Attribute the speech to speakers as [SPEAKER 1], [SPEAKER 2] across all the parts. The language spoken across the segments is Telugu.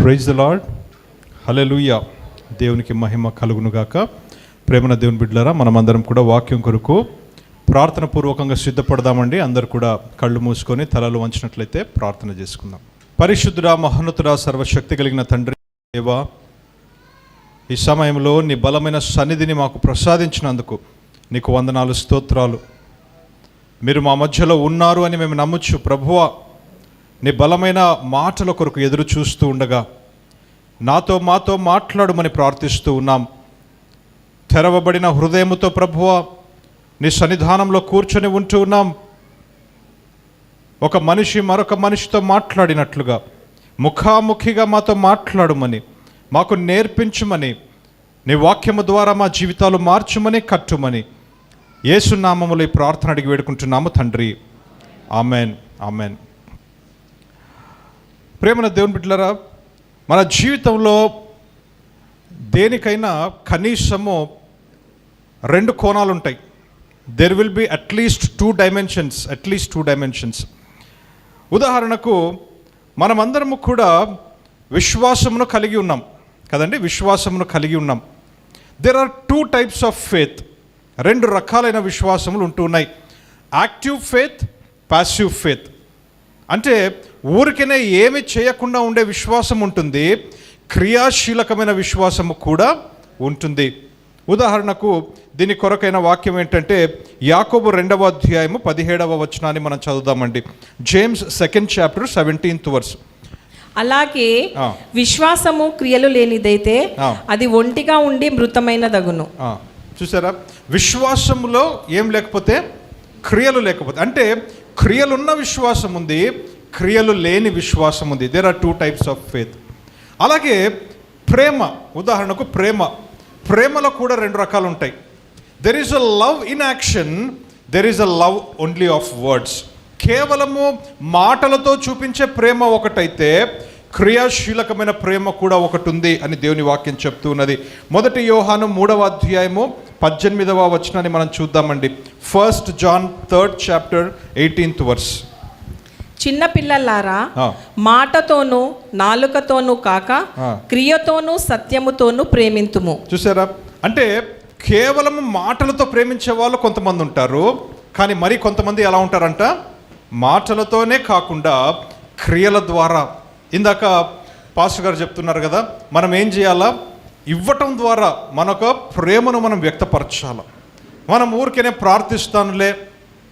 [SPEAKER 1] ప్రైజ్ ద లార్డ్, హల్లెలూయా. దేవునికి మహిమ కలుగునుగాక. ప్రేమన దేవుని బిడ్డలారా, మనమందరం కూడా వాక్యం కొరకు ప్రార్థన పూర్వకంగా సిద్ధపడదామండి. అందరు కూడా కళ్ళు మూసుకొని తలలు వంచినట్లయితే ప్రార్థన చేసుకుందాం. పరిశుద్ధుడా, మహోన్నతుడా, సర్వశక్తి కలిగిన తండ్రి దేవా, ఈ సమయంలో నీ బలమైన సన్నిధిని మాకు ప్రసాదించినందుకు నీకు వందనాలు, స్తోత్రాలు. మీరు మా మధ్యలో ఉన్నారు అని మేము నమ్మొచ్చు ప్రభువా. నీ బలమైన మాటల కొరకు ఎదురు చూస్తూ ఉండగా మాతో మాట్లాడమని ప్రార్థిస్తూ ఉన్నాం. తెరవబడిన హృదయముతో ప్రభువా నీ సన్నిధానంలో కూర్చొని ఉంటూ ఉన్నాం. ఒక మనిషి మరొక మనిషితో మాట్లాడినట్లుగా ముఖాముఖిగా మాతో మాట్లాడమని, మాకు నేర్పించమని, నీ వాక్యము ద్వారా మా జీవితాలు మార్చుమని, కట్టుమని యేసు నామములో ఈ ప్రార్థన అడిగి వేడుకుంటున్నాము తండ్రి. Amen, amen. ప్రేమన దేవుని బిడ్డలారా, మన జీవితంలో దేనికైనా కనీసము రెండు కోణాలు ఉంటాయి. There will be at least two dimensions. ఉదాహరణకు మనమందరము కూడా విశ్వాసమును కలిగి ఉన్నాం కదండి, విశ్వాసమును కలిగి ఉన్నాం. There are two types of faith. రెండు రకాలైన విశ్వాసములు ఉంటూ ఉన్నాయి. Active faith, passive faith. అంటే ఊరికనే ఏమి చేయకుండా ఉండే విశ్వాసం ఉంటుంది, క్రియాశీలకమైన విశ్వాసము కూడా ఉంటుంది. ఉదాహరణకు దీని కొరకైన వాక్యం ఏంటంటే యాకోబు 2వ అధ్యాయము 17వ వచనాన్ని మనం చదువుదామండి. James 2nd chapter 17th verse.
[SPEAKER 2] అలాగే విశ్వాసము క్రియలు లేనిదైతే అది ఒంటిగా ఉండి మృతమైన దగును.
[SPEAKER 1] చూసారా, విశ్వాసములో ఏం లేకపోతే, క్రియలు లేకపోతే. అంటే క్రియలున్న విశ్వాసం ఉంది, క్రియలు లేని విశ్వాసం ఉంది. There are two types of faith. అలాగే ప్రేమ, ఉదాహరణకు ప్రేమలో కూడా రెండు రకాలు ఉంటాయి. There is a love in action, there is a love only of words. కేవలము మాటలతో చూపించే ప్రేమ ఒకటైతే, క్రియాశీలకమైన ప్రేమ కూడా ఒకటి ఉంది అని దేవుని వాక్యం చెప్తూ ఉన్నది. 1 యోహాను 3వ అధ్యాయము 18వ వచనాన్ని మనం చూద్దామండి. 1 John 3rd chapter 18th verse.
[SPEAKER 2] చిన్న పిల్లలారా, మాటతోనూ నాలుకతోనూ కాక క్రియతోనూ సత్యముతోనూ ప్రేమింతుము.
[SPEAKER 1] చూసారా, అంటే కేవలం మాటలతో ప్రేమించే వాళ్ళు కొంతమంది ఉంటారు, కానీ మరి కొంతమంది ఎలా ఉంటారంట, మాటలతోనే కాకుండా క్రియల ద్వారా. ఇందాక పాస్టర్ గారు చెప్తున్నారు కదా, మనం ఏం చేయాలా, ఇవ్వటం ద్వారా మనకు ప్రేమను మనం వ్యక్తపరచాలి. మనం ఊరికేనే ప్రార్థిస్తానులే,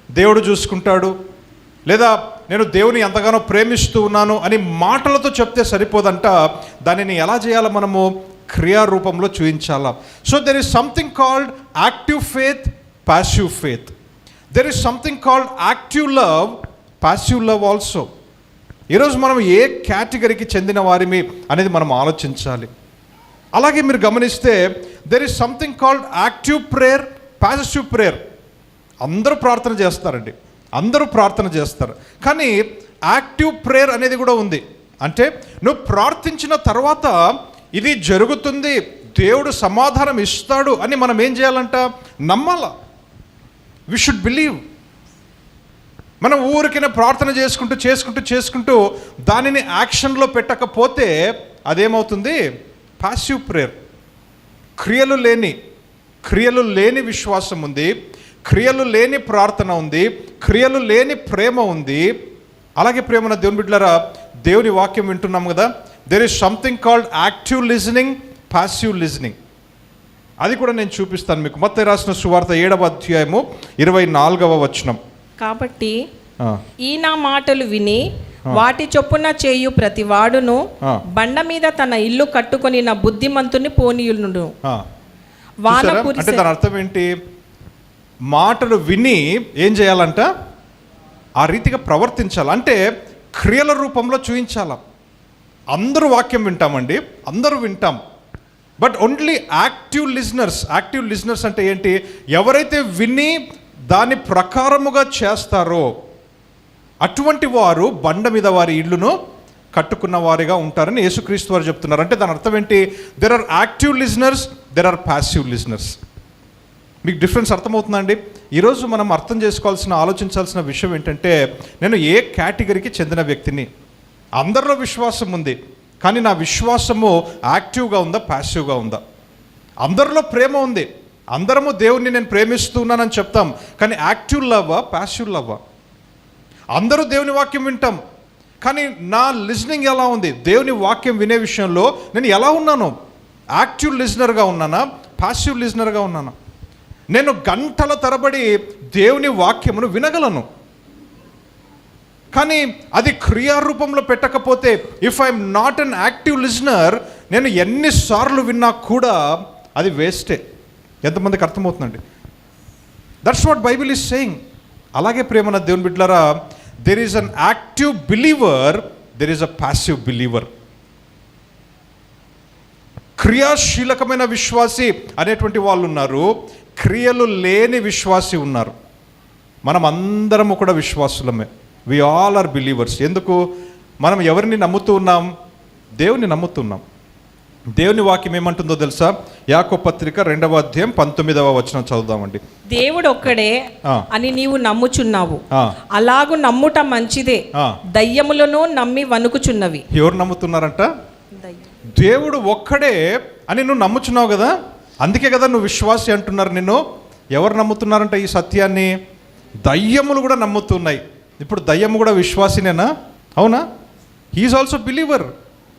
[SPEAKER 1] దేవుడు చూసుకుంటాడు, లేదా నేను దేవుని ఎంతగానో ప్రేమిస్తూ ఉన్నాను అని మాటలతో చెప్తే సరిపోదంట. దానిని ఎలా చేయాలో మనము క్రియారూపంలో చూపించాలా. So there is something called active faith, passive faith. There is something called active love, passive love also. ఈరోజు మనం ఏ కేటగిరీకి చెందిన వారిమి అనేది మనం ఆలోచించాలి. అలాగే మీరు గమనిస్తే there is something called active prayer, passive prayer. అందరూ ప్రార్థన చేస్తారు, కానీ యాక్టివ్ ప్రేయర్ అనేది కూడా ఉంది. అంటే నువ్వు ప్రార్థించిన తర్వాత ఇది జరుగుతుంది, దేవుడు సమాధానం ఇస్తాడు అని మనం ఏం చేయాలంట, నమ్మాల. We should believe. మనం ఊరికైనా ప్రార్థన చేసుకుంటూ దానిని యాక్షన్లో పెట్టకపోతే అదేమవుతుంది, పాసివ్ ప్రేయర్. క్రియలు లేని విశ్వాసం ఉంది, క్రియలు లేని ప్రార్థన ఉంది, క్రియలు లేని ప్రేమ ఉంది. అలాగే ప్రేమన దేవుని బిడ్డలారా, దేవుని వాక్యం వింటున్నాం కదా, there is something called active listening, passive listening. అది కూడా నేను చూపిస్తాను మీకు. మత్తయి రాసిన సువార్త 7వ అధ్యాయము 24వ వచనం.
[SPEAKER 2] కాబట్టి ఈ నా మాటలు విని వాటి చొప్పున చేయు ప్రతి వాడును బండ మీద తన ఇల్లు కట్టుకొని నా బుద్ధిమంతుని పోనీయులను.
[SPEAKER 1] అంటే దాని అర్థం ఏంటి, మాటలు విని ఏం చేయాలంట, ఆ రీతిగా ప్రవర్తించాలి. అంటే క్రియల రూపంలో చూపించాల. అందరూ వాక్యం వింటామండి, అందరూ వింటాం, బట్ ఓన్లీ యాక్టివ్ లిజనర్స్ అంటే ఏంటి, ఎవరైతే విని దాని ప్రకారముగా చేస్తారో అటువంటి వారు బండ మీద వారి ఇల్లును కట్టుకున్న వారిగా ఉంటారని యేసుక్రీస్తు వారు చెప్తున్నారు. అంటే దాని అర్థం ఏంటి, there are active listeners, there are passive listeners. మీకు డిఫరెన్స్ అర్థమవుతుందండి. ఈరోజు మనం అర్థం చేసుకోవాల్సిన, ఆలోచించాల్సిన విషయం ఏంటంటే, నేను ఏ కేటగిరీకి చెందిన వ్యక్తిని. అందరిలో విశ్వాసం ఉంది, కానీ నా విశ్వాసము యాక్టివ్గా ఉందా, ప్యాసివ్గా ఉందా? అందరిలో ప్రేమ ఉంది, అందరము దేవుణ్ణి నేను ప్రేమిస్తున్నానని చెప్తాం, కానీ యాక్టివ్ లవ్వా, ప్యాసివ్ లవ్వా? అందరూ దేవుని వాక్యం వింటాం, కానీ నా లిజనింగ్ ఎలా ఉంది? దేవుని వాక్యం వినే విషయంలో నేను ఎలా ఉన్నాను? యాక్టివ్ లిజనర్గా ఉన్నానా, ప్యాసివ్ లిజనర్గా ఉన్నానా? నేను గంటల తరబడి దేవుని వాక్యమును వినగలను, కానీ అది క్రియారూపంలో పెట్టకపోతే, if I'm not an active listener, నేను ఎన్నిసార్లు విన్నా కూడా అది వేస్టే. ఎంతమందికి అర్థమవుతుందండి? That's what Bible is saying. అలాగే ప్రేమన దేవుని బిడ్డలారా, there is an active believer, there is a passive believer. క్రియాశీలకమైన విశ్వాసి అనేటువంటి వాళ్ళు ఉన్నారు, క్రియలు లేని విశ్వాసి ఉన్నారు. మనం అందరము కూడా విశ్వాసులమే. We all are believers. ఎందుకు? మనం ఎవరిని నమ్ముతూ ఉన్నాం? దేవుని నమ్ముతున్నాం. దేవుని వాక్యం ఏమంటుందో తెలుసా? యాకోబు పత్రిక 2వ అధ్యాయం 19వ వచనం చదువుదామండి.
[SPEAKER 2] దేవుడు ఒక్కడే అని నీవు నమ్ముచున్నావు, అలాగు నమ్ముట మంచిదే, దయ్యములను నమ్మి వణుకుచున్నవి.
[SPEAKER 1] ఎవరు నమ్ముతున్నారంట? దేవుడు ఒక్కడే అని నువ్వు నమ్ముచున్నావు కదా, అందుకే కదా నువ్వు విశ్వాసి అంటున్నారు నిన్ను. ఎవరు నమ్ముతున్నారంట ఈ సత్యాన్ని? దయ్యములు కూడా నమ్ముతున్నాయి. ఇప్పుడు దయ్యము కూడా విశ్వాసినేనా? అవునా? He's also believer.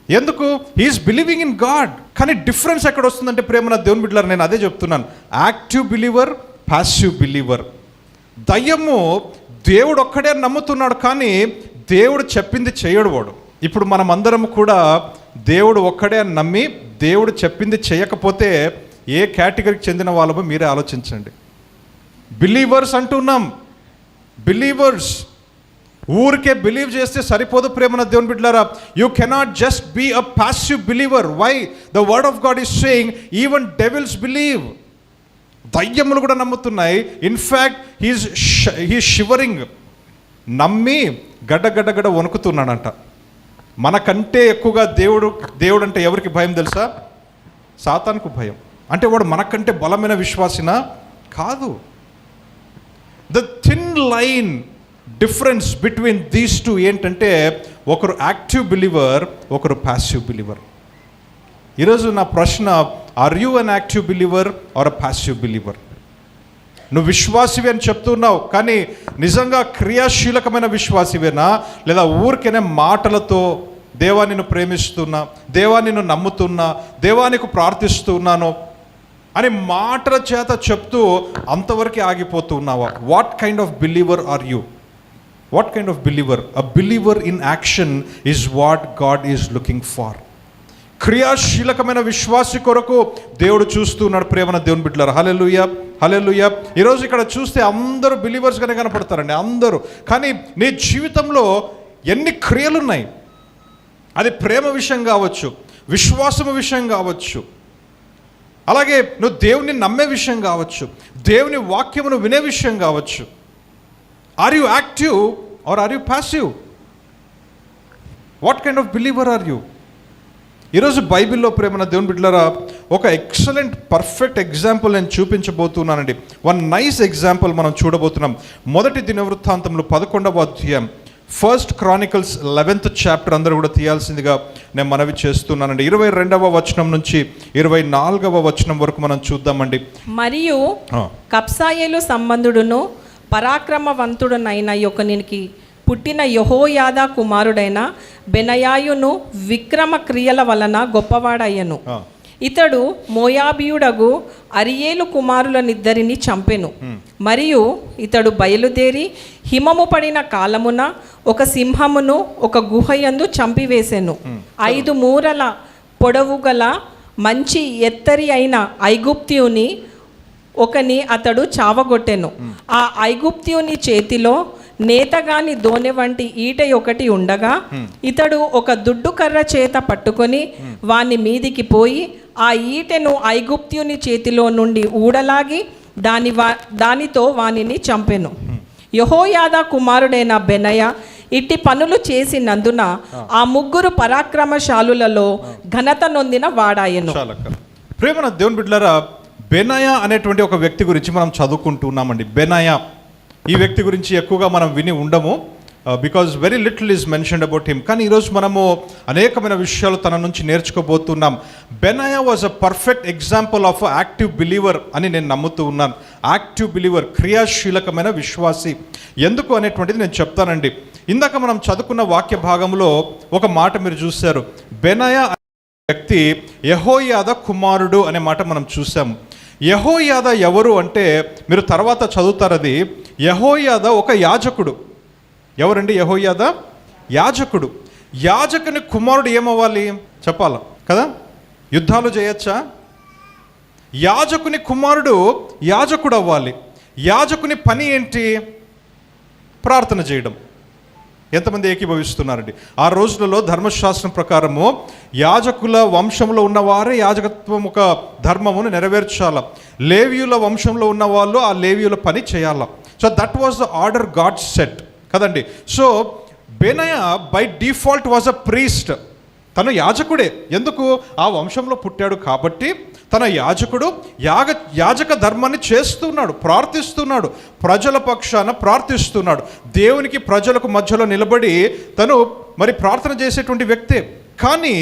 [SPEAKER 1] ఎందుకు? He's believing in God. కానీ డిఫరెన్స్ ఎక్కడ వస్తుందంటే ప్రేమన దేవుని బిడ్డలారా, నేను అదే చెప్తున్నాను, యాక్టివ్ బిలీవర్, ప్యాసివ్ బిలీవర్. దయ్యము దేవుడు ఒక్కడే నమ్ముతున్నాడు, కానీ దేవుడు చెప్పింది చేయడు వాడు. ఇప్పుడు మనం అందరం కూడా దేవుడు ఒక్కడే అని నమ్మి దేవుడు చెప్పింది చేయకపోతే ఏ కేటగిరీకి చెందిన వాళ్ళమో మీరే ఆలోచించండి. బిలీవర్స్ అంటున్నాం, బిలీవర్స్. ఊరికే బిలీవ్ చేస్తే సరిపోదు ప్రేమన దేవుని బిడ్డలారా. You cannot just be a passive believer. Why? The word of God is saying even devils believe. దయ్యములు కూడా నమ్ముతున్నాయి. In fact he shivering. నమ్మి గడ్డ వణుకుతున్నాడంట. మనకంటే ఎక్కువగా దేవుడు అంటే ఎవరికి భయం తెలుసా? సాతానుకు భయం. అంటే వాడు మనకంటే బలమైన విశ్వాసినా? కాదు. The thin line difference between these two ఏంటంటే, ఒకరు యాక్టివ్ బిలీవర్, ఒకరు ప్యాసివ్ బిలీవర్. ఈరోజు నా ప్రశ్న, are you an active believer or a passive believer? నువ్వు విశ్వాసివి అని చెప్తున్నావు, కానీ నిజంగా క్రియాశీలకమైన విశ్వాసివేనా? లేదా ఊరికేనే మాటలతో దేవా నిన్ను ప్రేమిస్తున్నా, దేవా నిన్ను నమ్ముతున్నా, దేవానికి ప్రార్థిస్తున్నాను అని మాటల చేత చెప్తూ అంతవరకు ఆగిపోతూ ఉన్నావా? What kind of believer are you? What kind of believer? A believer in action is what God is looking for. క్రియాశీలకమైన విశ్వాసి కొరకు దేవుడు చూస్తున్నాడు ప్రేమన దేవుని బిడ్డలారా. హల్లెలూయా, హల్లెలూయా. ఈరోజు ఇక్కడ చూస్తే అందరూ బిలీవర్స్గానే కనపడతారండి, అందరూ. కానీ నీ జీవితంలో ఎన్ని క్రియలు ఉన్నాయి? అది ప్రేమ విషయం కావచ్చు, విశ్వాసము విషయం కావచ్చు, అలాగే నువ్వు దేవుని నమ్మే విషయం కావచ్చు, దేవుని వాక్యమును వినే విషయం కావచ్చు. Are you active or are you passive? What kind of believer are you? ఈరోజు బైబిల్లో ప్రేమన దేవుని బిడ్డలారా, ఒక ఎక్సలెంట్ పర్ఫెక్ట్ ఎగ్జాంపుల్ నేను చూపించబోతున్నానండి. వన్ నైస్ ఎగ్జాంపుల్ మనం చూడబోతున్నాం. మొదటి దినవృత్తాంతంలో 11వ అధ్యాయం, 1 Chronicles 11th చాప్టర్ అందరూ కూడా తీయాల్సిందిగా నేను మనవి చేస్తున్నానండి. 22వ వచనం నుంచి 24వ వచనం వరకు మనం చూద్దామండి.
[SPEAKER 2] మరియు కబ్సాయేలు సంబంధుడును పరాక్రమవంతుడునైన యొక్కనికి పుట్టిన యెహోయాదా కుమారుడైన బెనయాయును విక్రమ క్రియల వలన గొప్పవాడయ్యను. ఇతడు మోయాబీయుడగు అరియేలు కుమారులనిద్దరిని చంపెను. మరియు ఇతడు బయలుదేరి హిమము పడిన కాలమున ఒక సింహమును ఒక గుహయందు చంపివేసెను. 5 మూరల పొడవు గల మంచి ఎత్తరి అయిన ఐగుప్త్యుని ఒకని అతడు చావగొట్టెను. ఆ ఐగుప్త్యుని చేతిలో నేతగాని దోనె వంటి ఈట ఒకటి ఉండగా ఇతడు ఒక దుడ్డు కర్ర చేత పట్టుకొని వాని మీదికి పోయి ఆ ఈటెను ఐగుప్త్యుని చేతిలో నుండి ఊడలాగి దానితో వానిని చంపెను. యెహోయాదా కుమారుడైన బెనయ ఇట్టి పనులు చేసినందున ఆ 3 పరాక్రమశాలులలో ఘనత నొందిన వాడాయను.
[SPEAKER 1] ప్రేమన దేవుని బిడ్డలారా, బెనయ అనేటువంటి ఒక వ్యక్తి గురించి మనం చదువుకుంటున్నామండి. బెనయ ఈ వ్యక్తి గురించి ఎక్కువగా మనం విని ఉండము. Because very little is mentioned about him. కానీ ఈరోజు మనము అనేకమైన విషయాలు తన నుంచి నేర్చుకోబోతున్నాం. Benaiah was a perfect example of active believer అని నేను నమ్ముతూ ఉన్నాను. యాక్టివ్ బిలీవర్, క్రియాశీలకమైన విశ్వాసి. ఎందుకు అనేటువంటిది నేను చెప్తానండి. ఇందాక మనం చదువుకున్న వాక్య భాగంలో ఒక మాట మీరు చూశారు. బెనయా అనే వ్యక్తి యెహోయాదా కుమారుడు అనే మాట మనం చూసాము. యెహోయాదా ఎవరు అంటే మీరు తర్వాత చదువుతారు. అది యెహోయాదా ఒక యాజకుడు. ఎవరండి యెహోయాదా? యాజకుడు. యాజకుని కుమారుడు ఏమవ్వాలి చెప్పాలా కదా? యుద్ధాలు చేయొచ్చా? యాజకుని కుమారుడు యాజకుడు అవ్వాలి. యాజకుని పని ఏంటి? ప్రార్థన చేయడం. ఎంతమంది ఏకీభవిస్తున్నారండి? ఆ రోజులలో ధర్మశాస్త్రం ప్రకారము యాజకుల వంశంలో ఉన్నవారే యాజకత్వం ఒక ధర్మమును నెరవేర్చాల. లేవీయుల వంశంలో ఉన్న వాళ్ళు ఆ లేవీయుల పని చేయాల. So that was the order God set కదండి. So Benaiah by default was a priest. తను యాజకుడే. ఎందుకు? ఆ వంశంలో పుట్టాడు కాబట్టి తన యాజకుడు యాజక ధర్మాన్ని చేస్తున్నాడు, ప్రార్థిస్తున్నాడు, ప్రజల పక్షాన ప్రార్థిస్తున్నాడు. దేవునికి ప్రజలకు మధ్యలో నిలబడి తను మరి ప్రార్థన చేసేటువంటి వ్యక్తే. కానీ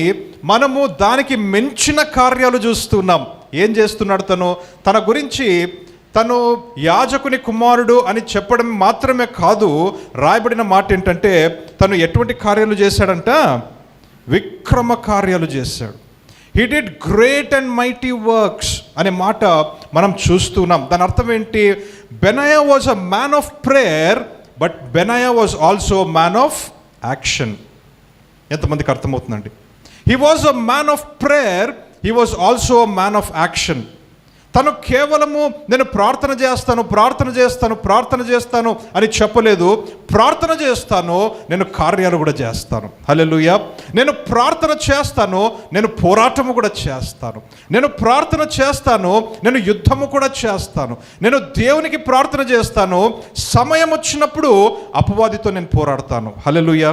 [SPEAKER 1] మనము దానికి మించిన కార్యాలు చూస్తున్నాం. ఏం చేస్తున్నాడు తను? తన గురించి తను యాజకుని కుమారుడు అని చెప్పడం మాత్రమే కాదు, రాయబడిన మాట ఏంటంటే తను ఎటువంటి కార్యాలు చేశాడంట? విక్రమ కార్యాలు చేశాడు. He did great and mighty works అనే మాట మనం చూస్తున్నాం. దాని అర్థం ఏంటి? Benaiah was a man of prayer, but Benaiah was also man of action. ఎంతమందికి అర్థమవుతుందండి? He was a man of prayer, he was also a man of action. తను కేవలము నేను ప్రార్థన చేస్తాను అని చెప్పలేదు. ప్రార్థన చేస్తాను, నేను కార్యాలు కూడా చేస్తాను. హల్లెలూయా. నేను ప్రార్థన చేస్తాను, నేను పోరాటము కూడా చేస్తాను. నేను ప్రార్థన చేస్తాను, నేను యుద్ధము కూడా చేస్తాను. నేను దేవునికి ప్రార్థన చేస్తాను, సమయం వచ్చినప్పుడు అపవాదితో నేను పోరాడతాను. హల్లెలూయా.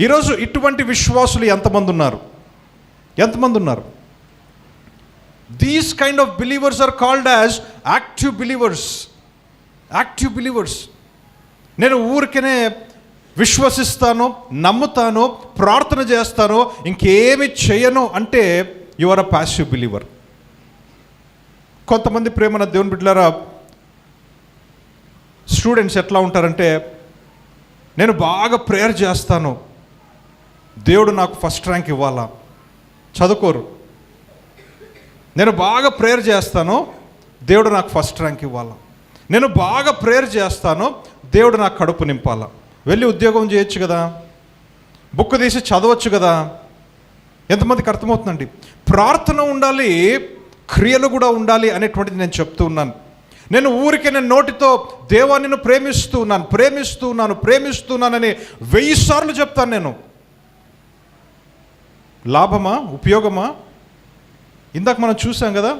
[SPEAKER 1] ఈరోజు ఇటువంటి విశ్వాసులు ఎంతమంది ఉన్నారు? These kind of believers are called as active believers. Active believers. నేను ఊరికనే విశ్వసిస్తాను, నమ్ముతాను, ప్రార్థన చేస్తాను, ఇంకేమి చేయను అంటే you are a passive believer. కొంతమంది ప్రేమన దేవుని బిడ్డలారా స్టూడెంట్స్ ఎట్లా ఉంటారంటే నేను బాగా ప్రేయర్ చేస్తాను, దేవుడు నాకు ఫస్ట్ ర్యాంక్ ఇవ్వాలా. చదువుకోరు. నేను బాగా ప్రేయర్ చేస్తాను, దేవుడు నాకు ఫస్ట్ ర్యాంక్ ఇవ్వాలా. నేను బాగా ప్రేయర్ చేస్తాను, దేవుడు నాకు కడుపు నింపాలా. వెళ్ళి ఉద్యోగం చేయొచ్చు కదా, బుక్ తీసి చదవచ్చు కదా. ఎంతమందికి అర్థమవుతుందండి? ప్రార్థన ఉండాలి, క్రియలు కూడా ఉండాలి అనేటువంటిది నేను చెప్తూ ఉన్నాను. నేను ఊరికే నేను నోటితో దేవా నిన్ను ప్రేమిస్తున్నానని 1000 సార్లు చెప్తాను. నేను లాభమా? ఉపయోగమా? ఇందాక మనం చూసాం కదా,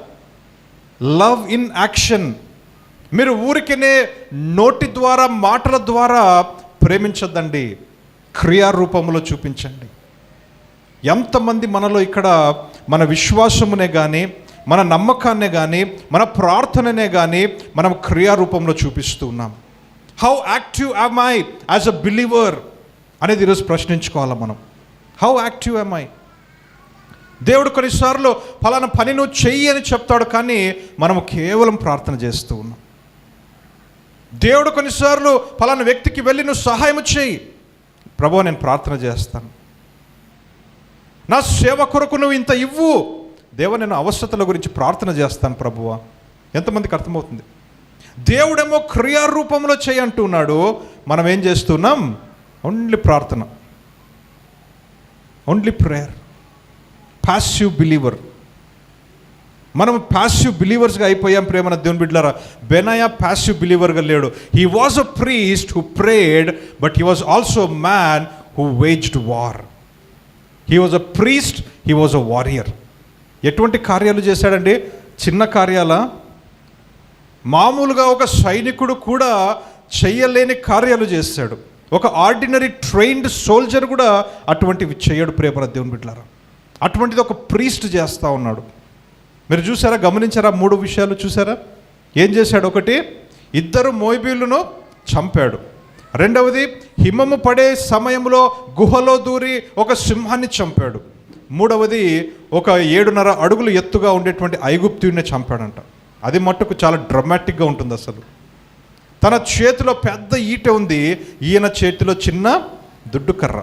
[SPEAKER 1] లవ్ ఇన్ యాక్షన్. మీరు ఊరికనే నోటి ద్వారా మాటల ద్వారా ప్రేమించద్దండి, క్రియారూపంలో చూపించండి. ఎంతమంది మనలో ఇక్కడ మన విశ్వాసమునే కానీ, మన నమ్మకాన్నే కానీ, మన ప్రార్థననే కానీ మనం క్రియారూపంలో చూపిస్తూ ఉన్నాం. How active am I as a believer అనేది ఈరోజు ప్రశ్నించుకోవాలి మనం. How active am I? దేవుడు కొన్నిసార్లు ఫలానా పని నువ్వు చెయ్యి అని చెప్తాడు, కానీ మనము కేవలం ప్రార్థన చేస్తూ ఉన్నాం. దేవుడు కొన్నిసార్లు ఫలానా వ్యక్తికి వెళ్ళి నువ్వు సహాయం చేయి, ప్రభువా నేను ప్రార్థన చేస్తాను, నా సేవ కొరకు నువ్వు ఇంత ఇవ్వు, దేవా నేను అవసరతల గురించి ప్రార్థన చేస్తాను ప్రభువా. ఎంతమందికి అర్థమవుతుంది? దేవుడేమో క్రియారూపంలో చేయి అంటున్నాడు, మనం ఏం చేస్తున్నాం? ఓన్లీ ప్రార్థన, ఓన్లీ ప్రేయర్. Passive believer. మనం పాసివ్ బిలీవర్స్గా అయిపోయాం ప్రేమన దేవుని బిడ్డలారా. బెనయా పాసివ్ బిలీవర్గా లేడు. He was a priest who prayed, but he was also man who waged war. He was a priest, he was a warrior. ఎటువంటి కార్యాలు చేశాడండి? చిన్న కార్యాలా? మామూలుగా ఒక సైనికుడు కూడా చెయ్యలేని కార్యాలు చేశాడు. ఒక ఆర్డినరీ ట్రైన్డ్ సోల్జర్ కూడా అటువంటివి చేయడు ప్రేమన దేవుని బిడ్డలారా. అటువంటిది ఒక ప్రీస్ట్ చేస్తూ ఉన్నాడు. మీరు చూసారా, గమనించారా? 3 విషయాలు చూసారా? ఏం చేశాడు? ఒకటి, 2 మోయాబీయులను చంపాడు. రెండవది, హిమము పడే సమయంలో గుహలో దూరి ఒక సింహాన్ని చంపాడు. మూడవది, ఒక 7.5 అడుగులు ఎత్తుగా ఉండేటువంటి ఐగుప్తుడిని చంపాడంట. అది మట్టుకు చాలా డ్రమాటిక్గా ఉంటుంది. అసలు తన చేతిలో పెద్ద ఈట ఉంది, ఈయన చేతిలో చిన్న దుడ్డు కర్ర.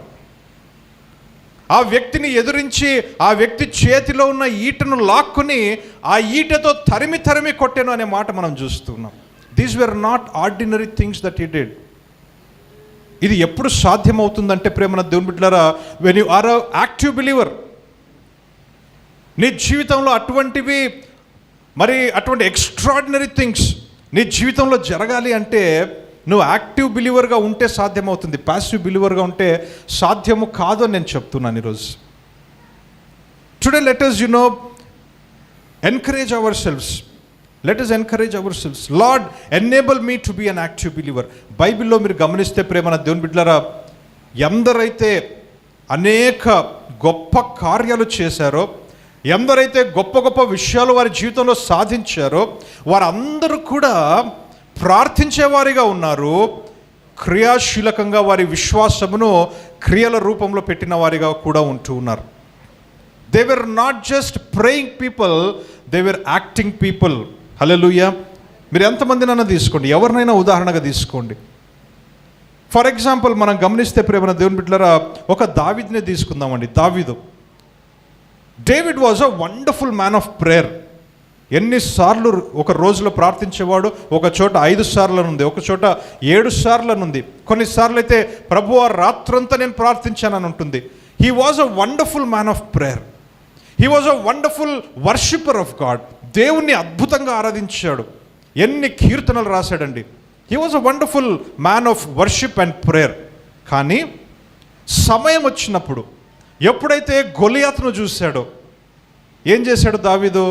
[SPEAKER 1] ఆ వ్యక్తిని ఎదురించి ఆ వ్యక్తి చేతిలో ఉన్న ఈటను లాక్కుని ఆ ఈటతో తరిమి కొట్టాను అనే మాట మనం చూస్తున్నాం. These were not ordinary things that he did. ఇది ఎప్పుడు సాధ్యమవుతుందంటే ప్రేమన దేవుని బిడ్డలారా, when you are a active believer, నీ జీవితంలో అటువంటివి అటువంటి ఎక్స్ట్రాడినరీ థింగ్స్ నీ జీవితంలో జరగాలి అంటే నువ్వు యాక్టివ్ బిలీవర్గా ఉంటే సాధ్యమవుతుంది. ప్యాసివ్ బిలీవర్గా ఉంటే సాధ్యము కాదు అని నేను చెప్తున్నాను ఈరోజు. Today let us encourage ourselves. Let us encourage ourselves. Lord, enable me to be an active believer. బైబిల్లో మీరు గమనిస్తే ప్రేమన దేవుని బిడ్డలారా, ఎందరైతే అనేక గొప్ప కార్యాలు చేశారో, ఎందరైతే గొప్ప గొప్ప విషయాలు వారి జీవితంలో సాధించారో వారందరూ కూడా ప్రార్థించేవారిగా ఉన్నారు. క్రియాశీలకంగా వారి విశ్వాసమును క్రియల రూపంలో పెట్టిన వారిగా కూడా ఉంటూ ఉన్నారు. They were not just praying people, they were acting people. Hallelujah. మీరు ఎంతమందినైనా తీసుకోండి, ఎవరినైనా ఉదాహరణగా తీసుకోండి. ఫర్ ఎగ్జాంపుల్ మనం గమనిస్తే ప్రేమన దేవుని బిడ్డలారా, ఒక దావీదుని తీసుకుందామండి. David was a wonderful man of prayer. ఎన్నిసార్లు ఒక రోజులో ప్రార్థించేవాడు? ఒక చోట 5 సార్లనుంది, ఒక చోట 7 సార్లనుంది, కొన్నిసార్లు అయితే ప్రభువా రాత్రంతా నేను ప్రార్థించానని ఉంటుంది. He was a wonderful man of prayer. He was a wonderful worshipper of God. దేవుణ్ణి అద్భుతంగా ఆరాధించాడు. ఎన్ని కీర్తనలు రాశాడండి. He was a wonderful man of worship and prayer. కానీ సమయం వచ్చినప్పుడు, ఎప్పుడైతే గొలియాతును చూశాడో, ఏం చేశాడు దావీదు?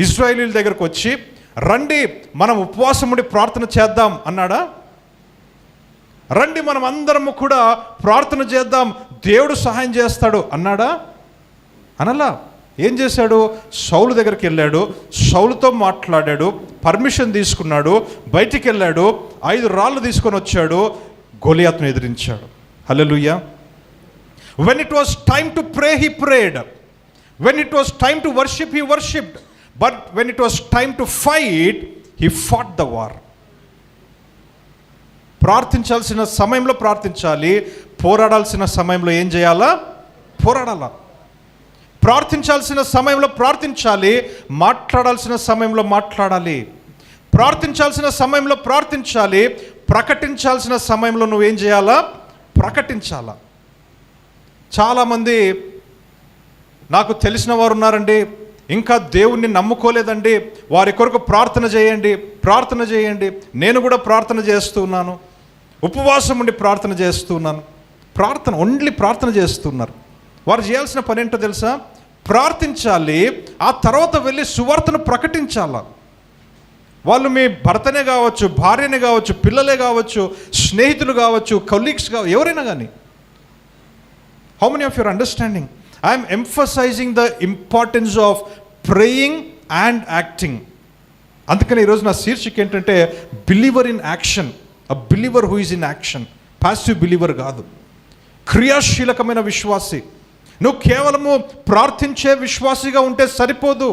[SPEAKER 1] ఇశ్రాయేలీయుల దగ్గరకు వచ్చి, రండి మనం ఉపవాసం ఉండి ప్రార్థన చేద్దాం అన్నాడా? రండి మనం అందరము కూడా ప్రార్థన చేద్దాం, దేవుడు సహాయం చేస్తాడు అన్నాడా? అనలా. ఏం చేశాడు? సౌలు దగ్గరికి వెళ్ళాడు, సౌలుతో మాట్లాడాడు, పర్మిషన్ తీసుకున్నాడు, బయటికి వెళ్ళాడు, 5 రాళ్ళు తీసుకొని వచ్చాడు, గొలియాతును ఎదిరించాడు. హల్లెలూయా. When it was time to pray, he prayed. When it was time to worship, he worshipped. But when it was time to fight, he fought the war. ప్రార్థించాల్సిన సమయంలో ప్రార్థించాలి, పోరాడాల్సిన సమయంలో ఏం చేయాలా? పోరాడాలా. ప్రార్థించాల్సిన సమయంలో ప్రార్థించాలి, మాట్లాడాల్సిన సమయంలో మాట్లాడాలి. ప్రార్థించాల్సిన సమయంలో ప్రార్థించాలి, ప్రకటించాల్సిన సమయంలో నువ్వేం చేయాలా? ప్రకటించాలా. చాలామంది నాకు తెలిసిన వారు ఉన్నారండి, ఇంకా దేవుణ్ణి నమ్ముకోలేదండి, వారి కొరకు ప్రార్థన చేయండి. నేను కూడా ప్రార్థన చేస్తున్నాను, ఉపవాసం ఉండి ప్రార్థన చేస్తున్నాను. ఓన్లీ ప్రార్థన చేస్తున్నారు. వారు చేయాల్సిన పని ఏంటో తెలుసా? ప్రార్థించాలి, ఆ తర్వాత వెళ్ళి సువార్తను ప్రకటించాలా. వాళ్ళు మీ భర్తనే కావచ్చు, భార్యనే కావచ్చు, పిల్లలే కావచ్చు, స్నేహితులు కావచ్చు, కొలీగ్స్ కావచ్చు, ఎవరైనా కానీ. How many of you are understanding? I am emphasizing the importance of praying and acting. అందుకని ఈరోజు నా శీర్షిక ఏంటంటే believer in action. A believer who is in action. Passive believer కాదు, క్రియాశీలకమైన విశ్వాసి. నువ్వు కేవలము ప్రార్థించే విశ్వాసిగా ఉంటే సరిపోదు,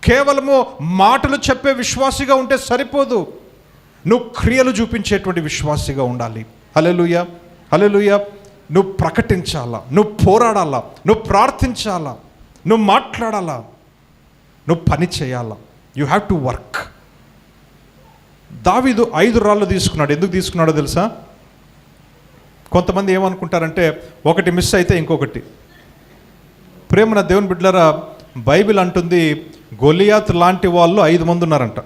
[SPEAKER 1] కేవలము మాటలు చెప్పే విశ్వాసిగా ఉంటే సరిపోదు, నువ్వు క్రియలు చూపించేటువంటి విశ్వాసిగా ఉండాలి. హల్లెలూయా, హల్లెలూయా. నువ్వు ప్రకటించాలా, నువ్వు పోరాడాలా, నువ్వు ప్రార్థించాలా, నువ్వు మాట్లాడాలా, నువ్వు పని చేయాలా. You have to work. దావీదు 5 రాళ్ళు తీసుకున్నాడు. ఎందుకు తీసుకున్నాడో తెలుసా? కొంతమంది ఏమనుకుంటారంటే ఒకటి మిస్ అయితే ఇంకొకటి. ప్రేమన దేవుని బిడ్డలారా, బైబిల్ అంటుంది గొలియాత్ లాంటి వాళ్ళు 5 మంది ఉన్నారంట.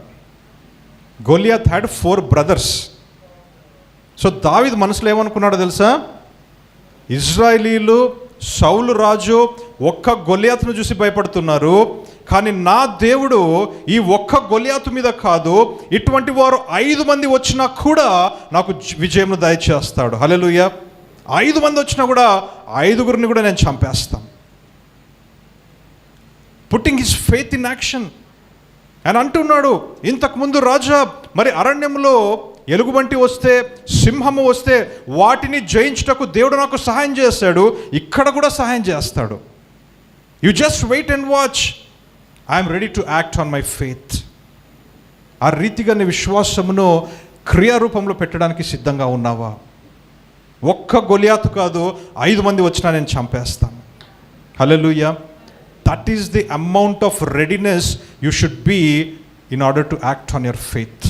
[SPEAKER 1] Goliath had 4 brothers. సో దావీదు మనసులో ఏమనుకున్నాడో తెలుసా? ఇజ్రాయేలీలు, సౌలు రాజు ఒక్క గొలియాతును చూసి భయపడుతున్నారు, కానీ నా దేవుడు ఈ ఒక్క గొలియాతు మీద కాదు, ఇటువంటి వారు 5 మంది వచ్చినా కూడా నాకు విజయం దయచేస్తాడు. హల్లెలూయా. 5 మంది వచ్చినా కూడా 5గురిని కూడా నేను చంపేస్తాను. Putting his faith in action. ఆయన అంటున్నాడు, ఇంతకుముందు రాజా మరి అరణ్యంలో ఎలుగుబంటి వస్తే, సింహము వస్తే వాటిని జయించుటకు దేవుడు నాకు సహాయం చేస్తాడు. ఇక్కడ కూడా సహాయం చేస్తాడు. You just wait and watch. I'm ready to act on my faith. ఆ రీతిగా నీ విశ్వాసమును క్రియారూపంలో పెట్టడానికి సిద్ధంగా ఉన్నావా? ఒక్క గొలియాతు కాదు, 5 మంది వచ్చినా నేను చంపేస్తాను. Hallelujah. That is the amount of readiness you should be in order to act on your faith.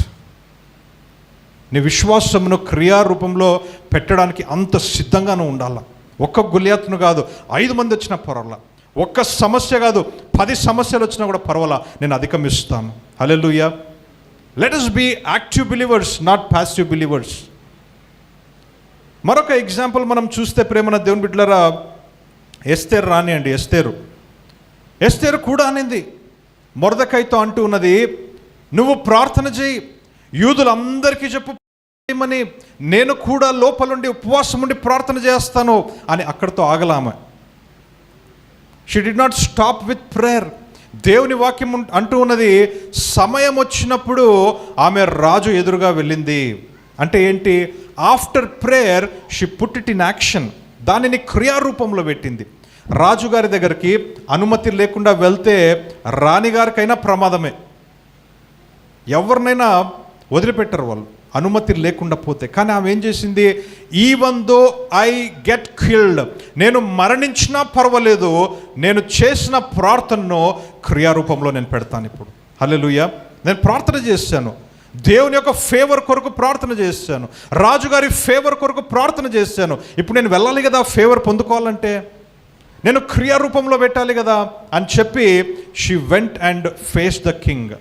[SPEAKER 1] నీ విశ్వాసమును క్రియారూపంలో పెట్టడానికి అంత సిద్ధంగానూ ఉండాల. ఒక్క గొలియాతును కాదు, 5 మంది వచ్చినా పర్వాలా, ఒక్క సమస్య కాదు, 10 సమస్యలు వచ్చినా కూడా పర్వాలా, నేను అధిగమిస్తాను. Hallelujah. Let us be active believers, not passive believers. మరొక ఎగ్జాంపుల్ మనం చూస్తే ప్రేమన దేవుని బిడ్డలారా, ఎస్తేరు రానియండి. ఎస్తేరు కూడా అనింది, మొర్దెకైతో అంటూ ఉన్నది, నువ్వు ప్రార్థన చేయి, యూదులందరికీ చెప్పు చేయమని, నేను కూడా లోపలుండి ఉపవాసం ఉండి ప్రార్థన చేస్తాను అని అక్కడితో ఆగలామె. She did not stop with prayer. దేవుని వాక్యం అంటూ ఉన్నది, సమయం వచ్చినప్పుడు ఆమె రాజు ఎదురుగా వెళ్ళింది. అంటే ఏంటి? After prayer she put it in action. దానిని క్రియారూపంలో పెట్టింది. రాజుగారి దగ్గరికి అనుమతి లేకుండా వెళ్తే రాణిగారికైనా ప్రమాదమే. ఎవరినైనా వదిలిపెట్టరు వాళ్ళు అనుమతి లేకుండా పోతే. కానీ ఆమె ఏం చేసింది? Even though I get killed, నేను మరణించినా పర్వాలేదు, నేను చేసిన ప్రార్థనను క్రియారూపంలో నేను పెడతాను ఇప్పుడు. హల్లెలూయా. నేను ప్రార్థన చేశాను, దేవుని యొక్క ఫేవర్ కొరకు ప్రార్థన చేశాను, రాజుగారి ఫేవర్ కొరకు ప్రార్థన చేశాను. ఇప్పుడు నేను వెళ్ళాలి కదా, ఫేవర్ పొందుకోవాలంటే నేను క్రియారూపంలో పెట్టాలి కదా అని చెప్పి she went and face the king.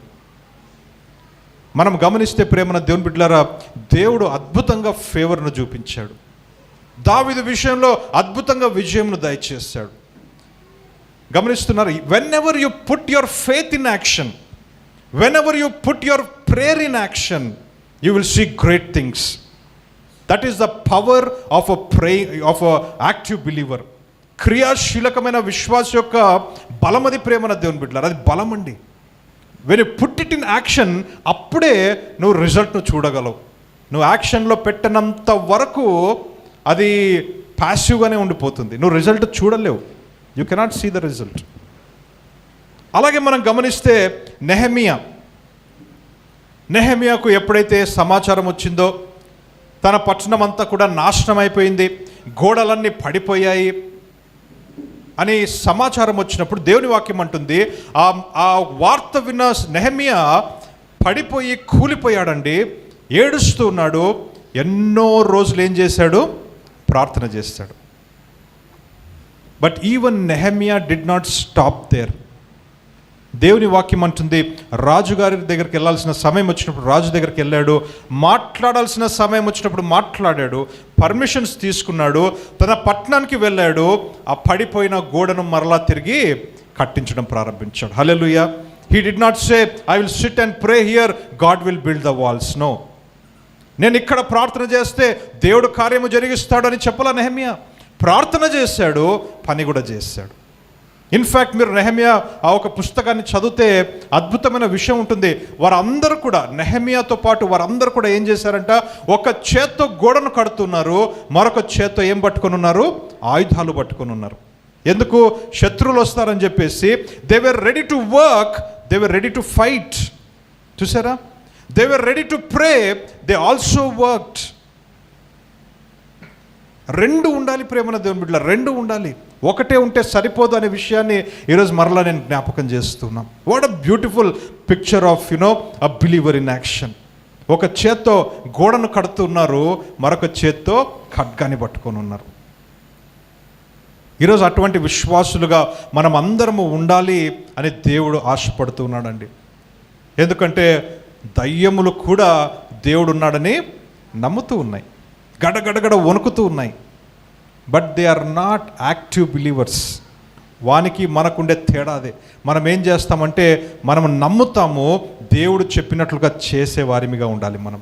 [SPEAKER 1] మనం గమనిస్తే ప్రేమన దేవుని బిడ్డలారా, దేవుడు అద్భుతంగా ఫేవర్ను చూపించాడు. దావీదు విషయంలో అద్భుతంగా విజయంను దయచేశాడు. గమనిస్తున్నారు? When ever you put your faith in action, whenever you put your prayer in action, you will see great things. That is the power of a active believer. క్రియాశీలకమైన విశ్వాస యొక్క బలమది ప్రేమన దేవుని బిడ్డలారా, అది బలమండి. when you put it in action, అప్పుడే నువ్వు రిజల్ట్ను చూడగలవు. నువ్వు యాక్షన్లో పెట్టినంత వరకు అది ప్యాసివ్గానే ఉండిపోతుంది, నువ్వు రిజల్ట్ చూడలేవు. You cannot see the result. అలాగే మనం గమనిస్తే నెహెమియాకు ఎప్పుడైతే సమాచారం వచ్చిందో, తన పట్టణం అంతా కూడా నాశనం అయిపోయింది, గోడలన్నీ పడిపోయాయి అని సమాచారం వచ్చినప్పుడు దేవుని వాక్యం అంటుంది, ఆ వార్త విన్న నెహెమియా పడిపోయి కూలిపోయాడండి, ఏడుస్తూ ఉన్నాడు. ఎన్నో రోజులు ఏం చేశాడు? ప్రార్థన చేశాడు. But even Nehemiah did not stop there. దేవుని వాక్యం అంటుంది, రాజుగారి దగ్గరికి వెళ్ళాల్సిన సమయం వచ్చినప్పుడు రాజు దగ్గరికి వెళ్ళాడు, మాట్లాడాల్సిన సమయం వచ్చినప్పుడు మాట్లాడాడు, పర్మిషన్స్ తీసుకున్నాడు, తన పట్టణానికి వెళ్ళాడు, ఆ పడిపోయిన గోడను మరలా తిరిగి కట్టించడం ప్రారంభించాడు. Hallelujah. He did not say I will sit and pray here, God will build the walls. No, నేను ఇక్కడ ప్రార్థన చేస్తే దేవుడు కార్యము జరిగిస్తాడు అని చెప్పలా నెహెమియా. ప్రార్థన చేశాడు, పని కూడా చేశాడు. ఇన్ఫ్యాక్ట్ మీరు నెహెమియా ఆ ఒక పుస్తకాన్ని చదివితే అద్భుతమైన విషయం ఉంటుంది. వారందరూ కూడా, నెహెమియాతో పాటు వారందరూ కూడా ఏం చేశారంట? ఒక చేత్తో గోడను కడుతున్నారు, మరొక చేత్తో ఏం పట్టుకొని ఉన్నారు? ఆయుధాలు పట్టుకొని ఉన్నారు. ఎందుకు? శత్రువులు వస్తారని చెప్పేసి. They were ready to work, they were ready to fight. చూసారా? They were ready to pray, they also worked. రెండు ఉండాలి ప్రేమన దేవుని బిడ్డల, రెండు ఉండాలి. ఒకటే ఉంటే సరిపోదు అనే విషయాన్ని ఈరోజు మరలా నేను జ్ఞాపకం చేస్తున్నాం. What a beautiful picture of a believer in action. ఒక చేత్తో గోడను కడుతున్నారు, మరొక చేత్తో ఖడ్గాని పట్టుకొని ఉన్నారు. ఈరోజు అటువంటి విశ్వాసులుగా మనం అందరము ఉండాలి అని దేవుడు ఆశపడుతున్నాడండి. ఎందుకంటే దయ్యములు కూడా దేవుడు ఉన్నాడని నమ్ముతూ ఉన్నాయి, గడగడగడ వణుకుతూ ఉన్నాయి. But they are not active believers. వానికి మనకుండే తేడా అదే. మనం ఏం చేస్తామంటే మనం నమ్ముతాము, దేవుడు చెప్పినట్లుగా చేసే వారిగా ఉండాలి. మనం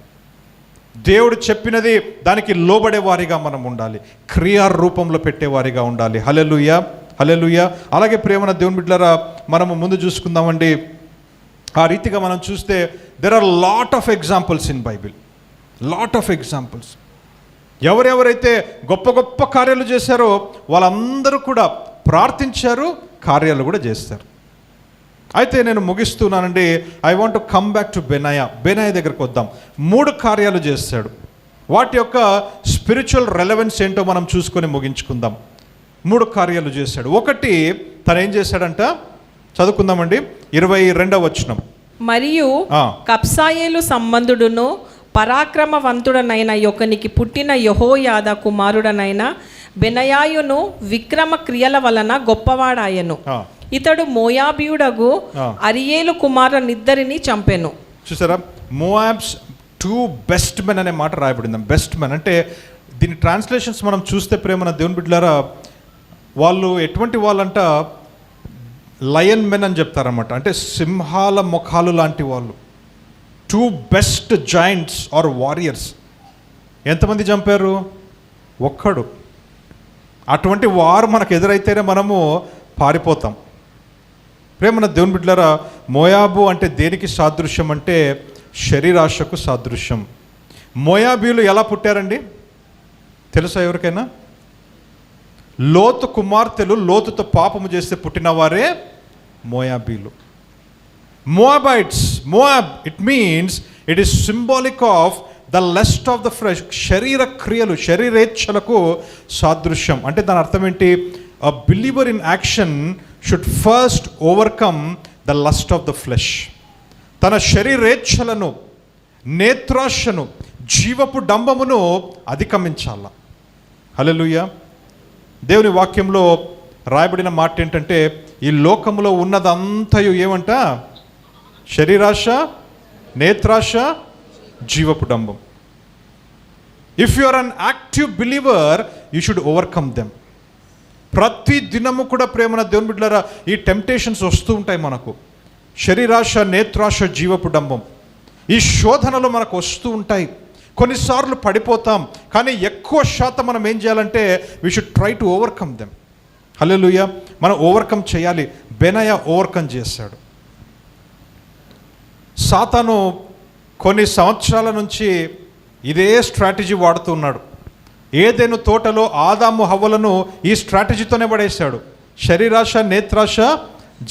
[SPEAKER 1] దేవుడు చెప్పినది దానికి లోబడే వారిగా మనం ఉండాలి, క్రియా రూపంలో పెట్టేవారిగా ఉండాలి. హల్లెలూయా, హల్లెలూయా. అలాగే ప్రేమన దేవుని బిడ్డలారా, మనము ముందు చూసుకుందామండి. ఆ రీతిగా మనం చూస్తే there are lot of examples in Bible. Lot of examples. ఎవరెవరైతే గొప్ప గొప్ప కార్యాలు చేశారో వాళ్ళందరూ కూడా ప్రార్థించారు, కార్యాలు కూడా చేస్తారు. అయితే నేను ముగిస్తున్నానండి. I want to come back to Benaiah దగ్గరకు వద్దాం. 3 కార్యాలు చేశాడు. వాటి యొక్క స్పిరిచువల్ రెలవెన్స్ ఏంటో మనం చూసుకొని ముగించుకుందాం. 3 కార్యాలు చేశాడు. ఒకటి, తను ఏం చేశాడంట, చదువుకుందామండి. 22వ వచనం.
[SPEAKER 2] మరియు కబ్సాయేలు సంబంధుడును పరాక్రమవంతుడనైన యొకనికి పుట్టిన యెహోయాదా కుమారుడనైన బెనయాయును విక్రమ క్రియల వలన గొప్పవాడాయను. ఇతడు మోయాబీయుడగు అరియేలు కుమారునిద్దరిని చంపెను.
[SPEAKER 1] చూసారా, మోయాబ్స్ 2 బెస్ట్ మెన్ అనే మాట రాయబడింది. బెస్ట్ మెన్ అంటే దీని ట్రాన్స్లేషన్స్ మనం చూస్తే ప్రేమన దేవుని బిడ్డలారా, వాళ్ళు ఎటువంటి వాళ్ళంట, లయన్ మెన్ అని చెప్తారన్నమాట. అంటే సింహాల ముఖాలు లాంటి వాళ్ళు. 2 బెస్ట్ జాయింట్స్ ఆర్ వారియర్స్. ఎంతమంది చంపారు? ఒక్కడు. అటువంటి వారు మనకు ఎదురైతేనే మనము పారిపోతాం. ప్రేమన దేవుని బిడ్డలారా, మోయాబు అంటే దేనికి సాదృశ్యం అంటే శరీరాశకు సాదృశ్యం. మోయాబీలు ఎలా పుట్టారండి తెలుసా ఎవరికైనా? లోతు కుమార్తెలు లోతుతో పాపము చేస్తే పుట్టిన వారే మోయాబీలు. Moabites, Moab it means it is symbolic of the lust of the flesh. శరీర క్రియలు, శరీరేచ్ఛలకు సాదృశ్యం. అంటే దాని అర్థం ఏంటి? A believer in action should first overcome the lust of the flesh. తన శరీరేచ్ఛలను, నేత్రాశను, జీవపు డంబమును అధిగమించాల. హల్లెలూయా. దేవుని వాక్యంలో రాయబడిన మాట ఏంటంటే, ఈ లోకములో ఉన్నదంతయు ఏమంట? శరీరాశ, నేత్రాశ, జీవపు డంబం. If you are an active believer you should overcome them. ప్రతి దినము కూడా ప్రేమన దేవుని బిడ్డలారా, ఈ టెంప్టేషన్స్ వస్తూ ఉంటాయి మనకు. శరీరాశ, నేత్రాశ, జీవపు డంబం, ఈ శోధనలు మనకు వస్తూ ఉంటాయి. కొన్నిసార్లు పడిపోతాం, కానీ ఎక్కువ శాతం మనం ఏం చేయాలంటే we should try to overcome them. Hallelujah. మనం ఓవర్కమ్ చేయాలి. బెనయా ఓవర్కమ్ చేశాడు. సాతాను కొన్ని సంవత్సరాల నుంచి ఇదే స్ట్రాటజీ వాడుతూ ఉన్నాడు. ఏదైనా తోటలో ఆదాము హవ్వలను ఈ స్ట్రాటజీతోనే పడేశాడు. శరీరాశ, నేత్రాశ,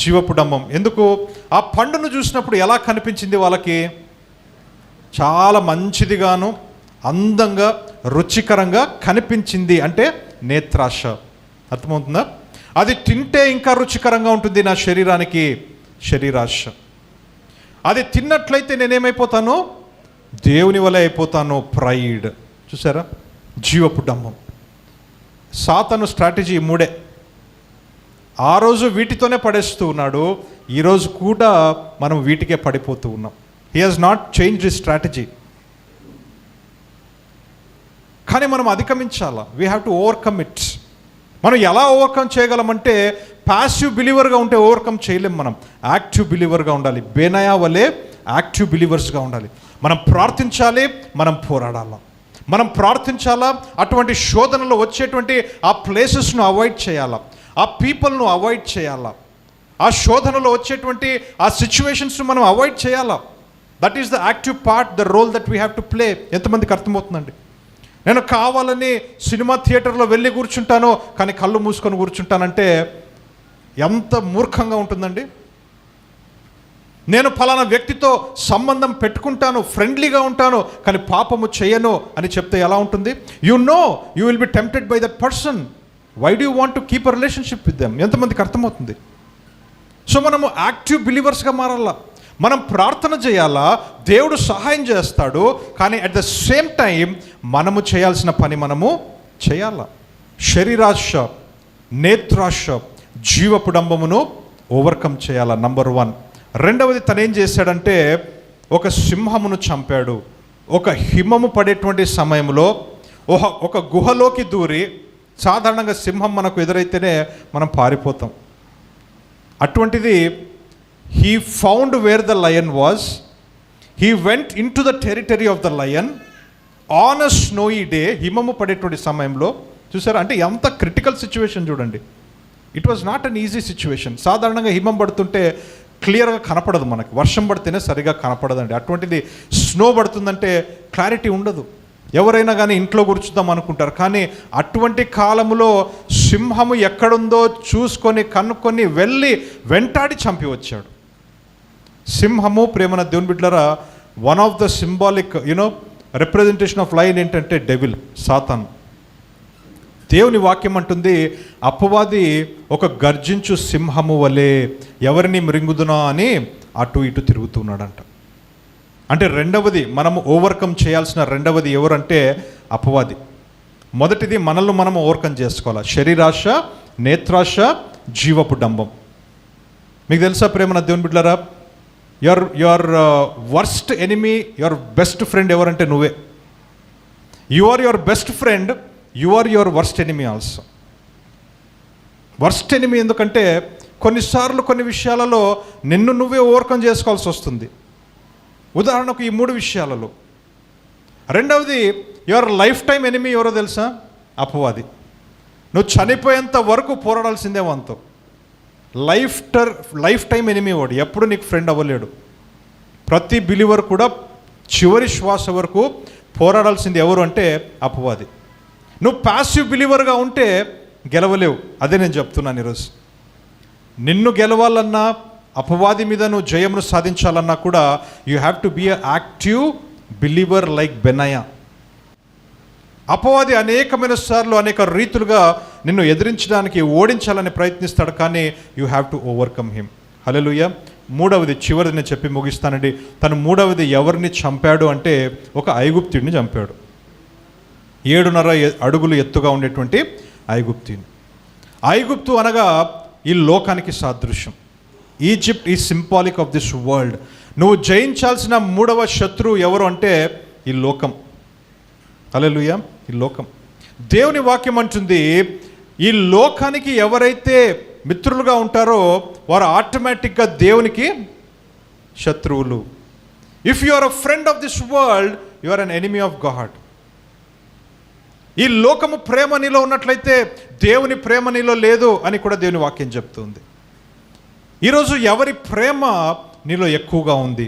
[SPEAKER 1] జీవపు డంబం. ఎందుకు? ఆ పండును చూసినప్పుడు ఎలా కనిపించింది వాళ్ళకి? చాలా మంచిదిగాను, అందంగా, రుచికరంగా కనిపించింది. అంటే నేత్రాశ. అర్థమవుతుందా? అది తింటే ఇంకా రుచికరంగా ఉంటుంది నా శరీరానికి, శరీరాశ. అది తిన్నట్లయితే నేనేమైపోతాను? దేవుని వలె అయిపోతాను, ప్రైడ్. చూసారా? జీవపు డంబం. సాతాను స్ట్రాటజీ 3. ఆ రోజు వీటితోనే పడేస్తూ ఉన్నాడు, ఈరోజు కూడా మనం వీటికే పడిపోతూ ఉన్నాం. He has not change the strategy. కానీ మనం అధిగమించాలా. We have to overcome it. మనం ఎలా ఓవర్కమ్ చేయగలమంటే, ప్యాసివ్ బిలీవర్గా ఉంటే ఓవర్కమ్ చేయలేం. మనం యాక్టివ్ బిలీవర్గా ఉండాలి. బెనయా వలె యాక్టివ్ బిలీవర్స్గా ఉండాలి. మనం ప్రార్థించాలి, మనం పోరాడాలా. మనం ప్రార్థించాలా. అటువంటి శోధనలో వచ్చేటువంటి ఆ ప్లేసెస్ను అవాయిడ్ చేయాలా, ఆ పీపుల్ను అవాయిడ్ చేయాలా, ఆ శోధనలో వచ్చేటువంటి ఆ సిచ్యువేషన్స్ను మనం అవాయిడ్ చేయాలా. That is the active part, the role that we have to play. ఎంతమందికి అర్థమవుతుందండి? నేను కావాలని సినిమా థియేటర్లో వెళ్ళి కూర్చుంటాను, కానీ కళ్ళు మూసుకొని కూర్చుంటానంటే ఎంత మూర్ఖంగా ఉంటుందండి. నేను ఫలానా వ్యక్తితో సంబంధం పెట్టుకుంటాను, ఫ్రెండ్లీగా ఉంటాను, కానీ పాపము చేయను అని చెప్తే ఎలా ఉంటుంది? You know you will be tempted by that person. Why do you want to keep a relationship with them? ఎంతమందికి అర్థమవుతుంది? సో మనము యాక్టివ్ బిలీవర్స్గా మారాలా. మనం ప్రార్థన చేయాలా, దేవుడు సహాయం చేస్తాడు. కానీ అట్ ద సేమ్ టైం మనము చేయాల్సిన పని మనము చేయాలా. శరీరాశ, నేత్రాశ, జీవపు డంబమును ఓవర్కమ్ చేయాలా. నంబర్ 1. రెండవది, తనేం చేశాడంటే ఒక సింహమును చంపాడు. ఒక హిమము పడేటువంటి సమయంలో ఒక గుహలోకి దూరి, సాధారణంగా సింహం మనకు ఎదురైతేనే మనం పారిపోతాం. అటువంటిది he found where the lion was. He went into the territory of the lion on a snowy day. హిమము పడేటువంటి సమయంలో. చూసారా? అంటే ఎంత క్రిటికల్ సిచ్యువేషన్ చూడండి. It was not an easy situation. సాధారణంగా హిమం పడుతుంటే క్లియర్గా కనపడదు. మనకి వర్షం పడితేనే సరిగా కనపడదండి. అటువంటిది స్నో పడుతుందంటే క్లారిటీ ఉండదు. ఎవరైనా కానీ ఇంట్లో కూర్చుందాం అనుకుంటారు, కానీ అటువంటి కాలంలో సింహము ఎక్కడుందో చూసుకొని కనుక్కొని వెళ్ళి వెంటాడి చంపి వచ్చాడు. సింహము, ప్రేమన దేవుని బిడ్డలారా, one of the symbolic representation of lion ఏంటంటే డెవిల్, సాతాన్. దేవుని వాక్యం అంటుంది, అపవాది ఒక గర్జించు సింహము వలె ఎవరిని మృంగుదునా అని అటు ఇటు తిరుగుతున్నాడంట. అంటే రెండవది మనము ఓవర్కమ్ చేయాల్సిన రెండవది ఎవరంటే అపవాది. మొదటిది మనల్ని మనం ఓవర్కమ్ చేసుకోవాలి. శరీరాశ, నేత్రాశ, జీవపు డంబం. మీకు తెలుసా ప్రేమన దేవుని బిడ్డలారా, your worst enemy, your best friend ఎవరంటే నువ్వే. You are your best friend, you are your worst enemy also. Worst enemy ఎందుకంటే కొన్నిసార్లు కొన్ని విషయాలలో నిన్ను నువ్వే ఓవర్కమ్ చేసుకోవాల్సి వస్తుంది. ఉదాహరణకు ఈ 3 విషయాలలో. రెండవది, యువర్ లైఫ్ టైం ఎనిమీ ఎవరో తెలుసా? అపవాది. నువ్వు చనిపోయేంత వరకు పోరాడాల్సిందే వాంతో. లైఫ్ టైం ఎనిమీ వాడు, ఎప్పుడు నీకు ఫ్రెండ్ అవ్వలేడు. ప్రతి బిలీవర్ కూడా చివరి శ్వాస వరకు పోరాడాల్సింది ఎవరు అంటే అపవాది. నువ్వు ప్యాసివ్ బిలీవర్గా ఉంటే గెలవలేవు. అదే నేను చెప్తున్నాను ఈరోజు. నిన్ను గెలవాలన్నా, అపవాది మీద నువ్వు జయమును సాధించాలన్నా కూడా you have to be a active believer like Benaiah. అపవాది అనేకమైన సార్లు అనేక రీతులుగా నిన్ను ఎదిరించడానికి, ఓడించాలని ప్రయత్నిస్తాడు, కానీ you have to overcome him. Hallelujah. మూడవది, చివరిది నేను చెప్పి ముగిస్తానండి. తను మూడవది ఎవరిని చంపాడు అంటే ఒక ఐగుప్తుడిని చంపాడు. 7.5 అడుగులు ఎత్తుగా ఉండేటువంటి ఐగుప్తుని. ఐగుప్తు అనగా ఈ లోకానికి సాదృశ్యం. ఈజిప్ట్ ఈ సింబాలిక్ ఆఫ్ దిస్ వరల్డ్. నువ్వు జయించాల్సిన 3వ శత్రువు ఎవరు అంటే ఈ లోకం. హల్లెలూయా. ఈ లోకం. దేవుని వాక్యం అంటుంది, ఈ లోకానికి ఎవరైతే మిత్రులుగా ఉంటారో వారు ఆటోమేటిక్గా దేవునికి శత్రువులు. If you are a friend of this world, you are an enemy of God. ఈ లోకము ప్రేమ నీలో ఉన్నట్లయితే దేవుని ప్రేమ నీలో లేదు అని కూడా దేవుని వాక్యం చెప్తుంది. ఈరోజు ఎవరి ప్రేమ నీలో ఎక్కువగా ఉంది?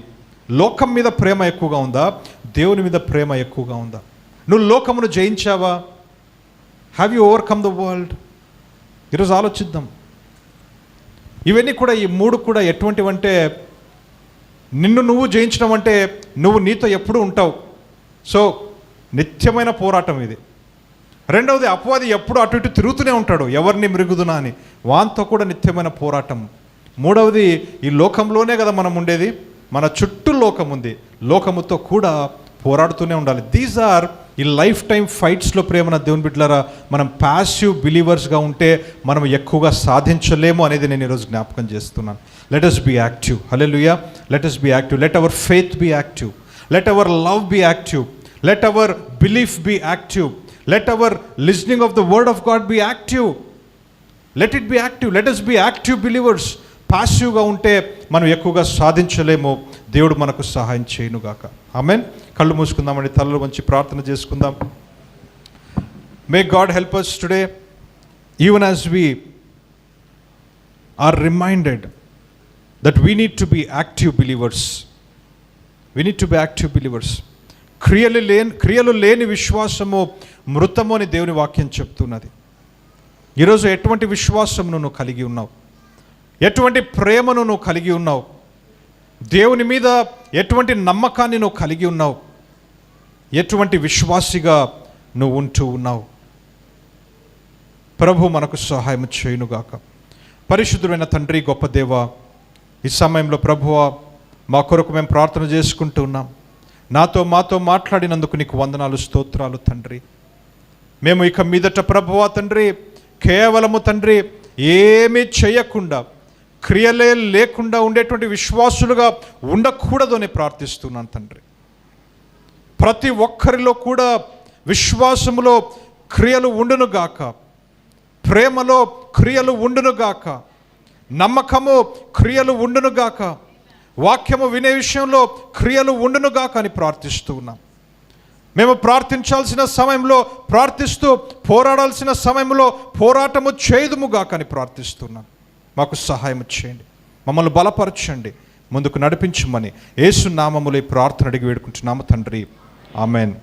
[SPEAKER 1] లోకం మీద ప్రేమ ఎక్కువగా ఉందా? దేవుని మీద ప్రేమ ఎక్కువగా ఉందా? నువ్వు లోకమును జయించావా? Have you overcome the world? ఈరోజు ఆలోచిద్దాం. ఇవన్నీ కూడా, ఈ 3 కూడా ఎటువంటివంటే, నిన్ను నువ్వు జయించడం అంటే నువ్వు నీతో ఎప్పుడు ఉంటావు. సో నిత్యమైన పోరాటం ఇది. రెండవది, అపవాది ఎప్పుడు అటు ఇటు తిరుగుతూనే ఉంటాడు, ఎవరిని మృగుదునా అని. వాంతో కూడా నిత్యమైన పోరాటం. మూడవది, ఈ లోకంలోనే కదా మనం ఉండేది, మన చుట్టూ లోకం ఉంది, లోకముతో కూడా పోరాడుతూనే ఉండాలి. దీస్ ఆర్ ఈ లైఫ్ టైం ఫైట్స్లో ప్రేమన దేవుని బిడ్డలారా, మనం ప్యాసివ్ బిలీవర్స్గా ఉంటే మనం ఎక్కువగా సాధించలేము అనేది నేను ఈరోజు జ్ఞాపకం చేస్తున్నాను. Let us be active. Hallelujah. Let us be active. Let our faith be active. Let our love be active. Let our belief be active. Let our listening of the word of God be active. Let it be active. Let us be active believers. పాసివ్గా ఉంటే మనం ఎక్కువగా సాధించలేము. దేవుడు మనకు సహాయం చేయనుగాక. ఆమేన్. కళ్ళు మూసుకుందామండి, తలలు వంచి ప్రార్థన చేసుకుందాం. May God help us today, even as we are reminded that we need to be active believers. We need to be active believers. క్రియలు లేని విశ్వాసము మృతము అని దేవుని వాక్యం చెప్తున్నది. ఈరోజు ఎటువంటి విశ్వాసమును నువ్వు కలిగి ఉన్నావు? ఎటువంటి ప్రేమను నువ్వు కలిగి ఉన్నావు? దేవుని మీద ఎటువంటి నమ్మకాన్ని నువ్వు కలిగి ఉన్నావు? ఎటువంటి విశ్వాసిగా నువ్వు ఉంటూ ఉన్నావు? ప్రభు మనకు సహాయం చేయునుగాక. పరిశుద్ధుడైన తండ్రి, గొప్ప దేవ, ఈ సమయంలో ప్రభువా, మా కొరకు మేము ప్రార్థన చేసుకుంటూ ఉన్నాం. మాతో మాట్లాడినందుకు నీకు వందనాలు, స్తోత్రాలు తండ్రి. మేము ఇక మీదట ప్రభువా తండ్రి, కేవలము తండ్రి ఏమీ చేయకుండా, క్రియలే లేకుండా ఉండేటువంటి విశ్వాసులుగా ఉండకూడదు అని ప్రార్థిస్తున్నాను తండ్రి. ప్రతి ఒక్కరిలో కూడా విశ్వాసములో క్రియలు ఉండునుగాక, ప్రేమలో క్రియలు ఉండునుగాక, నమ్మకము క్రియలు ఉండునుగాక, వాక్యము వినే విషయంలో క్రియలు ఉండునుగాక అని ప్రార్థిస్తూ ఉన్నాం. మేము ప్రార్థించాల్సిన సమయంలో ప్రార్థిస్తూ, పోరాడాల్సిన సమయంలో పోరాటము చేయుదుముగాక అని ప్రార్థిస్తున్నాం. మాకు సహాయం చేయండి. మమ్మల్ని బలపరచండి, ముందుకు నడిపించమని యేసు నామములో ఈ ప్రార్థన అడిగి వేడుకుంటున్నాము తండ్రి. ఆమెన్.